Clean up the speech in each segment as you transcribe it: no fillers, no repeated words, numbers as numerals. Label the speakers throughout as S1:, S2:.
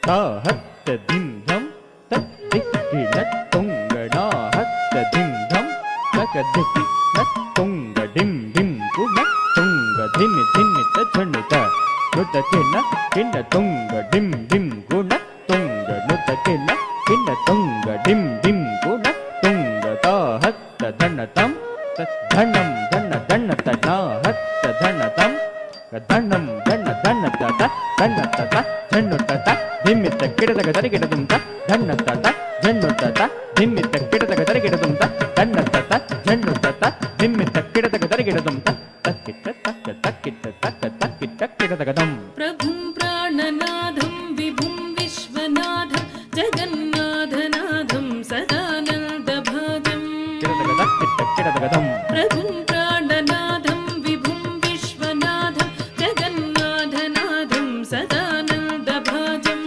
S1: ಹತ್ತ ಧಿಂ ಧಂ ತಕ್ ದಿಕ್ಕಿನ ತುಂಗಡ ಹತ್ತ ಧಿಂ ಧಂ ತಕ ದಿಕ್ಕಿನ ತುಂಗ ಡಿಂ ಡಿಂ ಕುಣ ತುಂಗ ಧಿಮಿ ಧಿಮಿ ಝಣುತ ನುತಕಿನ ಕಿನ್ನ ತುಂಗ ಡಿಂ ಡಿಂ ಗುಣ ತುಂಗ ನುತಕಿನ ಕಿನ್ನ ತುಂಗ ಡಿಂ ಡಿಂ ಗುಣ ತುಂಗ ತಾ ಹತ್ತ ಧಣತಂ ಧಣಂ ಧಣ ಧಣ ತಟ ಹತ್ತ ಧಣತಂ ಧಣಂ ಧಣ ಧಣ ತಟ ಧಣ ತಟ ಝಣ್ಣು ತಟ ಧಿಮ್ಮಿತ ಕಿಡದಗ ದರಿಗಿಡದುಂತ ಧಣ್ಣ ತಟ ಝಣ್ಣು ತಟ ಧಿಮ್ಮಿತ ಕಿಡದಗ ದರಿಗಿಡದುಂತ ಧಣ್ಣ ತಟ ಝಣ್ಣು ತಟ ಧಿಮ್ಮಿತ ಕಿಡದಗ ದರಿಗಿಡದುಂತ ತಕ್ಕಿಟ್ಟ ತಕ್ಕ ತಕ್ಕಿಟ್ಟ ತಕ್ಕ ತಕ್ಕಿಟ್ಟ ಕಿಡದಗದಂ
S2: ಪ್ರಭುಂ ಪ್ರಾಣನಾಥಂ ವಿಭುಂ ವಿಶ್ವನಾಥಂ ಜಗನ್ನಾಥನಾಥಂ ಸದಾನಂದ ಭಾಜಂ
S1: ಕಿಡದಗ ತಕ್ಕಿಟ್ಟ ಕಿಡದಗದಂ
S2: ಪ್ರಭುಂ ಪ್ರಾಣನಾಥಂ ವಿಭುಂ ವಿಶ್ವನಾಥಂ ಜಗನ್ನಾಥನಾಥಂ ಸದಾನಂದ ಭಾಜಂ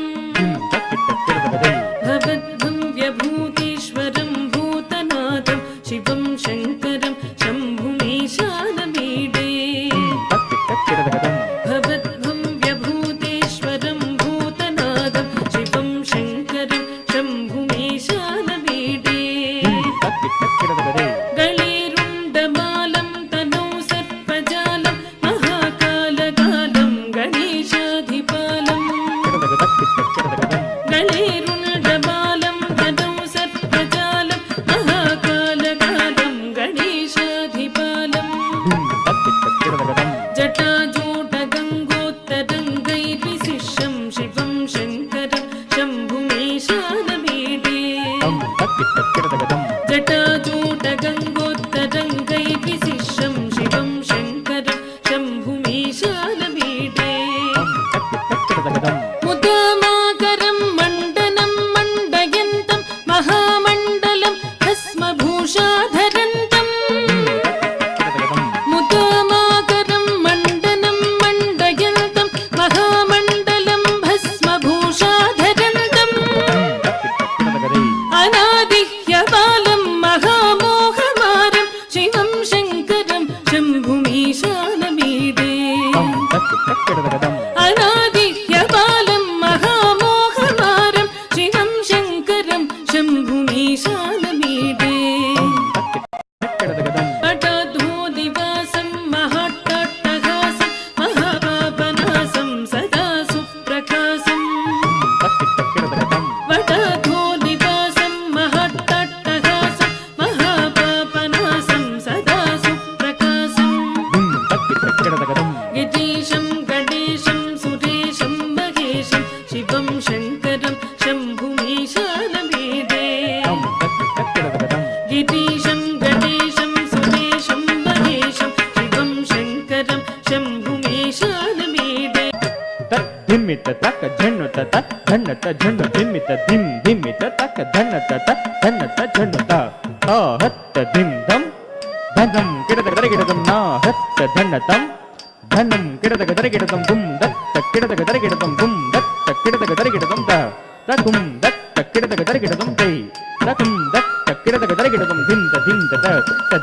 S1: ತಕ್ಕಿಟ್ಟ ಕಿಡದಗದಂ
S2: ಭವದ್ಭವ್ಯಭೂತೀಶ್ವರಂ ಭೂತನಾಥಂ ಶಿವಂ ಶಂಕರಂ ಶಂಭುಮೀಶಾನಮೀಡೇ
S1: ತಕ್ಕಿಟ್ಟ ಕಿಡದಗದಂ
S2: ಭವದ್ಭವ್ಯಭೂತೀಶ್ವರಂ ಭೂತನಾಥಂ ಶಿವಂ ಶಂಕರಂ ಶಂಭುಮೀಶಾನಮೀಡೇ
S1: ತಕ್ಕಿಟ್ಟ ಕಿಡದಗದೇ
S2: ಗಳೇರುಂಡಮಾಲಂ ತನೌ ಸರ್ಪಜಾಲಂ ಮಹಾಕಾಲಕಾಲಂ ಗಣೇಶಾಧಿಪಾಲಂ
S1: ಕಿಡದಗ ತಕ್ಕಿಟ್ಟ ಕಿಡದಗದಂ
S2: ಗಳೇರುಂಡಮಾಲಂ ತನೌ ಸರ್ಪಜಾಲಂ ಮಹಾಕಾಲಕಾಲಂ ಗಣೇಶಾಧಿಪಾಲಂ
S1: ತಕ್ಕಿಟ್ಟ ಕಿಡದಗದಂ
S2: ಜಟಾಜೂಟಗಂಗೋತ್ತರಂಗೈರ್ವಿಶಿಷ್ಯಂ ಶಿವಂ ಶಂಕರಂ ಶಂಭುಮೀಶಾನಮೀಡೇ
S1: ತಕ್ಕಿಟ್ಟ ಕಿಡದಗದಂ
S2: ಜಟಾಜೂಟಗಂಗೋತ್ತರಂಗೈರ್ವಿಶಿಷ್ಯಂ ಶಿವಂ ಶಂಕರಂ ಶಂಭುಮೀಶಾನಮೀಡೇ
S1: ತಕ್ಕಿಟ್ಟ ಕಿಡದಗದಂ
S2: ಮುದಾಮಾಕರಂ ಮಂಡನಂ ಮಂಡಯಂತಂ ಮಹಾಮಂಡಲಂ ಭಸ್ಮಭೂಷಾಧರಂತಂ ಮುದಾಮಾಕರಂ ಮಂಡನಂ ಮಂಡಯಂತಂ ಮಹಾಮಂಡಲಂ ಭಸ್ಮಭೂಷಾಧರಂತಂ ಅನಾದಿಹ್ಯಬಾಲಂ ಮಹಾಮೋಹಮಾರಂ ಶಿವಂ ಶಂಕರಂ ಶಂಭುಮೀಶಾನಮೀಡೇ ಅನಾದಿಹ್ಯಬಾಲಂ ಮಹಾಮೋಹಮಾರಂ ಶಿವಂ ಶಂಕರಂ ಶಂಭುಮೀಶಾನಮೀಡೇ ಪಟಧೂನಿವಾಸಂ ಮಹಾಟ್ಟಟ್ಟಹಾಸಂ ಮಹಾಪಾಪನಾಸಂ ಸದಾ ಸುಪ್ರಕಾಶಂ ಪಟಧೂನಿವಾಸಂ ಮಹಾಟ್ಟಟ್ಟಹಾಸಂ ಮಹಾಪಾಪನಾಸಂ ಸದಾ ಸುಪ್ರಕಾಶಂ ಗಿರೀಶಂ ಗಣೇಶಂ ಸುರೇಶಂ ಮಹೇಶಂ ಶಿವಂ ಶಂಕರಂ ಶಂಭುಮೀಶಾನಮೀಡೇ ಗಿರೀಶಂ ಗಣೇಶಂ ಸುರೇಶಂ ಮಹೇಶಂ ಶಿವಂ ಶಂಕರಂ ಶಂಭುಮೀಶಾನಮೀಡೇ
S1: ಧಿಮ್ಮಿತ ತಕ್ಕ ಝಣ್ಣುತ ತಕ್ ಧಣ್ಣತ ಝಣ್ಣು ಧಿಮ್ಮಿತ ಧಿಮ್ ಧಿಮ್ಮಿತ ತಕ್ಕ ಧಣ್ಣತ ತಕ್ ಧಣ್ಣತ ಝಣ್ಣುತ ತಾ ಹತ್ತ ಧಿಂ ಧಂ ಧನಂ ಕಿಡದಗ ದರಗಿಡದಂ ನಾ ಹತ್ತ ಧಣ್ಣತಂ ಧನಂ ಕಿಡದಗ ದರಗಿಡದಂ ಗುಂ ದತ್ತ ಕಿಡದಗ ದರಗಿಡದಂ ಗುಂ ದತ್ತ ಕಿಡದಗ ದರಗಿಡದಂ ದ ತಕುಂ ದತ್ತ ಕಿಡದಗ ದರಗಿಡದಂ ತೈ ತಕುಂ ದತ್ತ ಕಿಡದಗ ದರಗಿಡದಂ ಧಿಂತ ಧಿಂತ ತ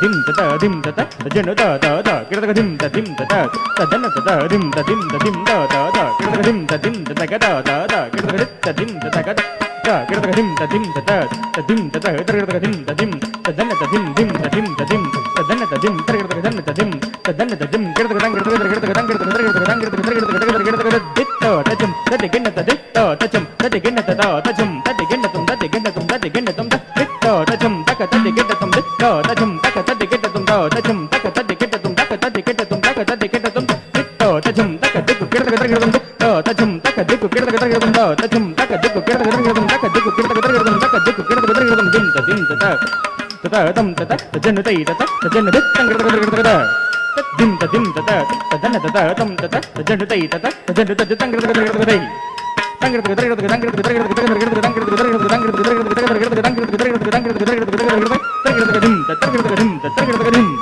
S1: ಧಿಂತ ತ ಧಿಂತ ತ ಝಣ್ಣುತ ತ ತ ಕಿಡದಗ ಧಿಂತ ಧಿಂತ ತ ಧನ್ನತ ತ ಧಿಂತ ಧಿಂತ ಧಿಂತ ತ ತ ಕಿಡದಗ ಧಿಂತ ಧಿಂತ ತ ಗದ ತ ತ ಕಿಡದಗ ದಿತ್ತ ಧಿಂತ ತ ಗದ ತ ಕಿಡದಗ ಧಿಂತ ಧಿಂತ ತ ಧಿಂತ ತ ಕಿಡದಗ ಧಿಂತ ಧಿಂ ಧನ್ನತ ಧಿಂ ಧಿಂತ ಧಿಂತ ಧಿಂ ಧನ್ನತ ಧಿಂ ಕಿಡದಗ ಧನ್ನತ ಧಿಂ ಧನ್ನತ ಧಿಂ ಕಿಡದಗ ದಂಗ ಕಿಡದಗ ದಂಗ ಕಿಡದಗ ದಿತ್ತ ತಚಂ ತತಿ ಗಿನ್ನತ ದಿತ್ತ ತಚಂ ತತಿ ಗಿನ್ನತ ತ ತಚಂ ತತಿ ಗಿನ್ನತಂ ತತಿ ಗಿನ್ನತಂ ತತಿ ಗಿನ್ನತಂ ದಿತ್ತ ತಚಂ ತಕ ತತಿ ಗಿನ್ನತಂ ದಿತ್ತ ತಚಂ ತಕ ತತಿ ಗಿನ್ನತಂ ತ ತಚಂ ತಕ ತತಿ ಗಿನ್ನತಂ ತಕ ತತಿ ಗಿನ್ನತಂ ತಕ ತತಿ ಗಿನ್ನತಂ ದಿತ್ತ ತಚಂ ತಕ ದಿಕ್ಕು ಕಿಡದಗ ದರಗಿಡದಂ ದಿತ್ತ ತಚಂ ತಕ ದಿಕ್ಕು ಕಿಡದಗ ದರಗಿಡದಂ ತ ತಚಂ ತಕ ದಿಕ್ಕು ಕಿಡದಗ ದರಗಿಡದಂ ತಕ ದಿಕ್ಕು ಕಿಡದಗ ದರಗಿಡದಂ ತಕ ದಿಕ್ಕು ಕಿಡದಗ ದರಗಿಡದಂ ದಿಂತ ದಿಂತ ತ ತತ ತಂ ತತ ಜನ್ನು ತೈ ತತ ಜನ್ನು ದಿತ್ತಂ ಕಿಡದಗ ದರಗಿಡದಗ ದಿಂತ ದಿಂತ ತ ತದನ್ನ ತತ ತಂ ತತ ಜನ್ನು ತೈ ತತ ಜನ್ನು ತತ ದಿತ್ತಂ ಕಿಡದಗ ದರಗಿಡದಗ ತೈ ತಂಗಿಡದಗ ದರಗಿಡದಗ ತಂಗಿಡದಗ ದರಗಿಡದಗ ತಂಗಿಡದಗ ತಂಗಿಡದಗ ದರಗಿಡದಗ ತಂಗಿಡದಗ ದರಗಿಡದಗ ತಂಗಿಡದಗ ದರಗಿಡದಗ ತಂಗಿಡದಗ ದರಗಿಡದಗ ದಿಂತ ತಂಗಿಡದಗ ದಿಂತ ತಂಗಿಡದಗ ದಿಂತ